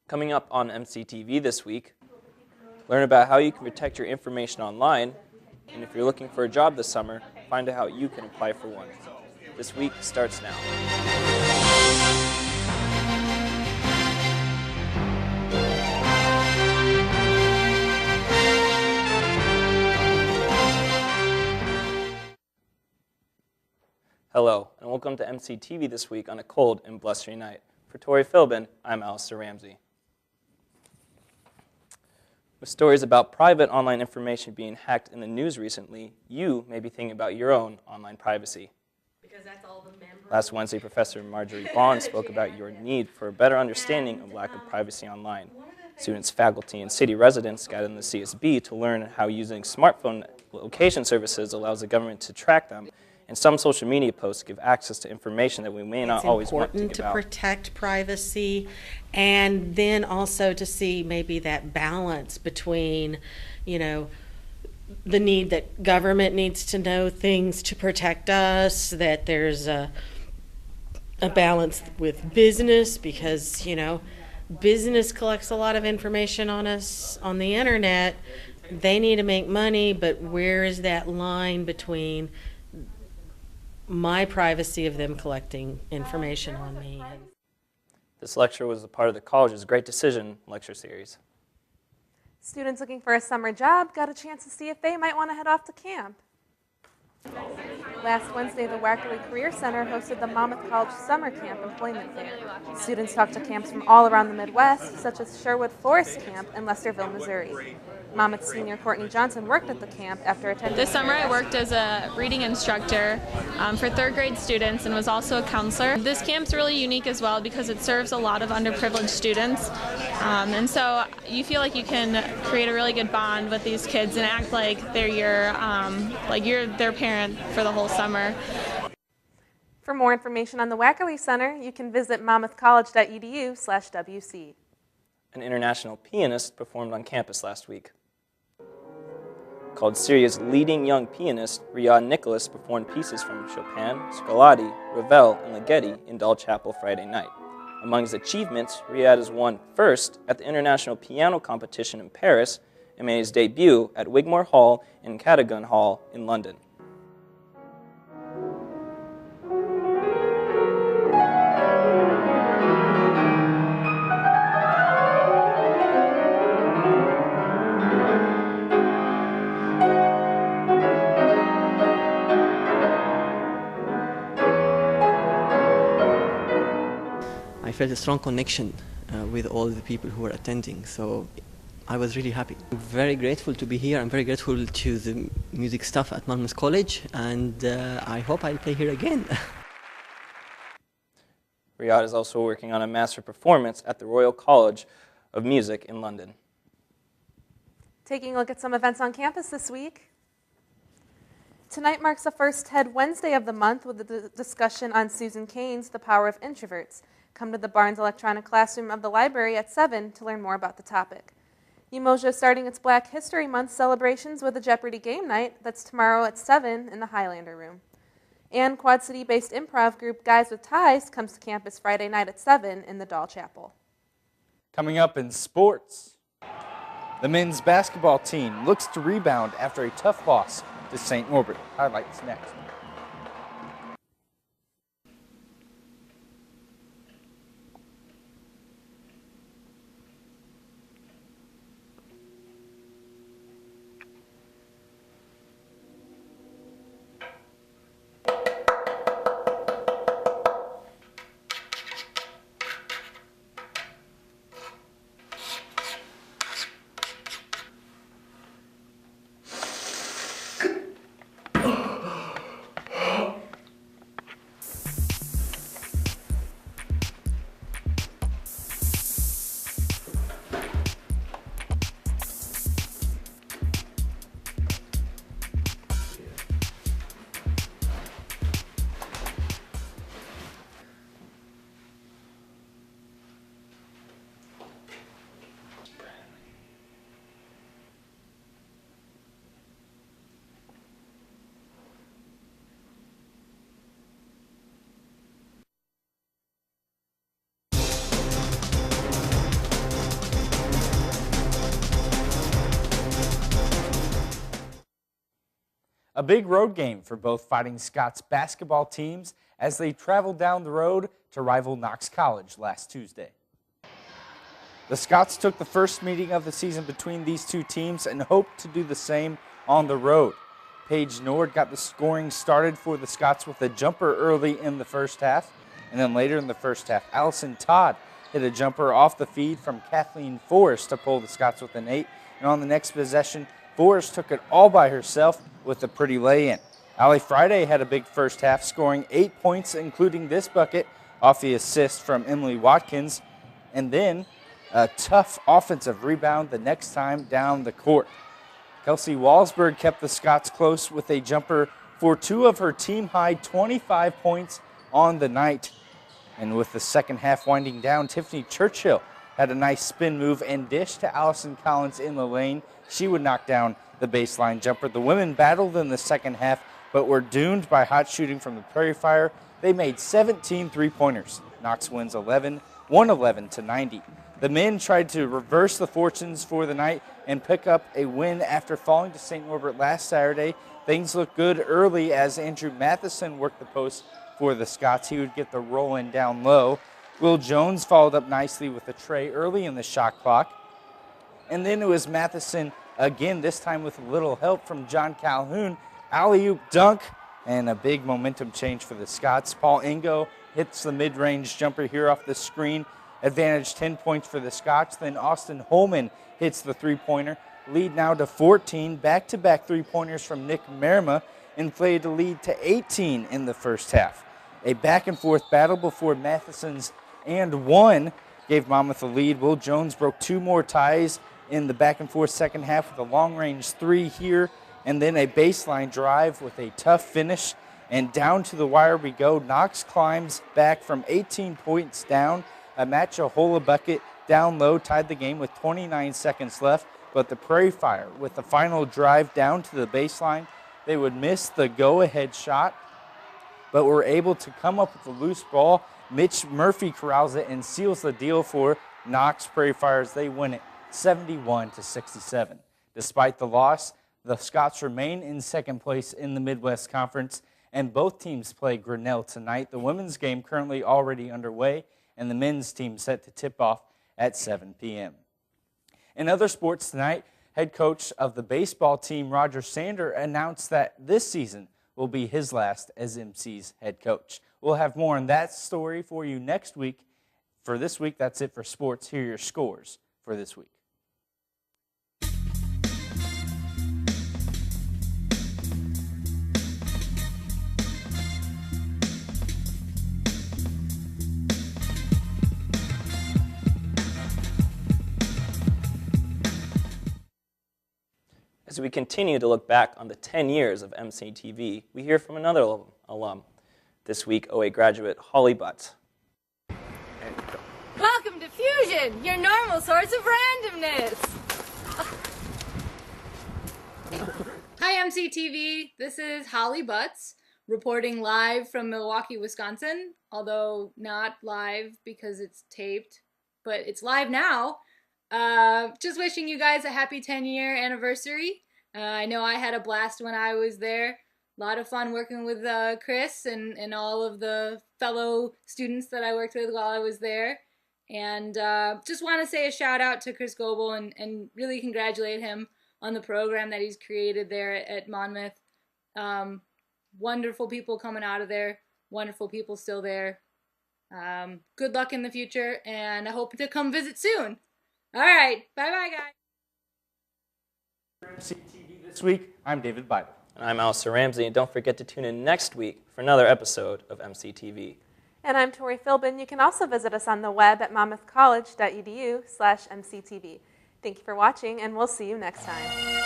Coming up on MCTV this week, learn about how you can protect your information online, and if you're looking for a job this summer, find out how you can apply for one. This week starts now. Hello, and welcome to MCTV this week on a cold and blustery night. For Tori Philbin, I'm Alistair Ramsey. With stories about private online information being hacked in the news recently, you may be thinking about your own online privacy. Because that's all the members. Last Wednesday, Professor Marjorie Bond spoke about your need for a better understanding of lack of privacy online. Students, faculty, and city residents gathered in the CSB to learn how using smartphone location services allows the government to track them, and some social media posts give access to information that we may not always want to give out. It's important to protect privacy, and then also to see maybe that balance between, the need that government needs to know things to protect us, that there's a balance with business, because, business collects a lot of information on us on the internet. They need to make money, but where is that line between my privacy of them collecting information on me? This lecture was a part of the college's Great Decision lecture series. Students looking for a summer job got a chance to see if they might want to head off to camp. Last Wednesday, the Wackerly Career Center hosted the Monmouth College Summer Camp Employment Fair. Students talked to camps from all around the Midwest, such as Sherwood Forest Camp in Lesterville, Missouri. Monmouth senior Courtney Johnson worked at the camp after attending. This summer I worked as a reading instructor for third grade students and was also a counselor. This camp's really unique as well because it serves a lot of underprivileged students. And so you feel like you can create a really good bond with these kids and act like they're you're their parent for the whole summer. For more information on the Wackerly Center, you can visit monmouthcollege.edu/WC. An international pianist performed on campus last week. Called Syria's leading young pianist, Riyad Nicholas performed pieces from Chopin, Scarlatti, Ravel, and Ligeti in Doll Chapel Friday night. Among his achievements, Riyad has won first at the International Piano Competition in Paris and made his debut at Wigmore Hall and Cadogan Hall in London. I felt a strong connection with all the people who were attending, so I was really happy. I'm very grateful to be here. I'm very grateful to the music staff at Monmouth College, and I hope I'll play here again. Riyad is also working on a master performance at the Royal College of Music in London. Taking a look at some events on campus this week. Tonight marks the first TED Wednesday of the month with a discussion on Susan Cain's The Power of Introverts. Come to the Barnes Electronic Classroom of the library at 7 to learn more about the topic. Umoja is starting its Black History Month celebrations with a Jeopardy game night that's tomorrow at 7 in the Highlander Room. And Quad City-based improv group Guys with Ties comes to campus Friday night at 7 in the Doll Chapel. Coming up in sports, the men's basketball team looks to rebound after a tough loss to St. Norbert. Highlights next. A big road game for both Fighting Scots basketball teams as they traveled down the road to rival Knox College last Tuesday. The Scots took the first meeting of the season between these two teams and hoped to do the same on the road. Paige Nord got the scoring started for the Scots with a jumper early in the first half, and then later in the first half, Allison Todd hit a jumper off the feed from Kathleen Forrest to pull the Scots with an 8, and on the next possession, Forrest took it all by herself with a pretty lay-in. Allie Friday had a big first half, scoring 8 points, including this bucket off the assist from Emily Watkins, and then a tough offensive rebound the next time down the court. Kelsey Walsberg kept the Scots close with a jumper for 2 of her team-high 25 points on the night. And with the second half winding down, Tiffany Churchill had a nice spin move and dish to Allison Collins in the lane. She would knock down the baseline jumper. The women battled in the second half, but were doomed by hot shooting from the Prairie Fire. They made 17 three-pointers. Knox wins 111 to 90. The men tried to reverse the fortunes for the night and pick up a win after falling to St. Norbert last Saturday. Things looked good early as Andrew Matheson worked the post for the Scots. He would get the roll in down low. Will Jones followed up nicely with a tray early in the shot clock. And then it was Matheson again, this time with a little help from John Calhoun. Alley-oop dunk and a big momentum change for the Scots. Paul Ingo hits the mid-range jumper here off the screen. Advantage 10 points for the Scots. Then Austin Holman hits the three-pointer. Lead now to 14. Back-to-back three-pointers from Nick Merima inflated the lead to 18 in the first half. A back-and-forth battle before Matheson's and one gave Monmouth the lead. Will Jones broke 2 more ties in the back-and-forth second half with a long-range 3 here, and then a baseline drive with a tough finish. And down to the wire we go. Knox climbs back from 18 points down. A Machahola bucket down low tied the game with 29 seconds left, but the Prairie Fire with the final drive down to the baseline, they would miss the go-ahead shot, but were able to come up with a loose ball. Mitch Murphy corrals it and seals the deal for Knox Prairie Fires. They win it 71 to 67. Despite the loss, the Scots remain in second place in the Midwest Conference, and both teams play Grinnell tonight. The women's game currently already underway, and the men's team set to tip off at 7 p.m. In other sports tonight, head coach of the baseball team, Roger Sander, announced that this season will be his last as MC's head coach. We'll have more on that story for you next week. For this week, that's it for sports. Here are your scores for this week. As we continue to look back on the 10 years of MCTV, we hear from another alum. This week, OA graduate Holly Butt. Welcome to Fusion, your normal source of randomness. Hi MCTV, this is Holly Butts reporting live from Milwaukee, Wisconsin, although not live because it's taped, but it's live now. Just wishing you guys a happy 10-year anniversary. I know I had a blast when I was there. A lot of fun working with Chris and all of the fellow students that I worked with while I was there. And just want to say a shout out to Chris Goebel and really congratulate him on the program that he's created there at Monmouth. Wonderful people coming out of there. Wonderful people still there. Good luck in the future, and I hope to come visit soon. All right. Bye-bye, guys. MCTV this week, I'm David Bible. And I'm Alistair Ramsey, and don't forget to tune in next week for another episode of MCTV. And I'm Tori Philbin. You can also visit us on the web at monmouthcollege.edu/MCTV. Thank you for watching, and we'll see you next time.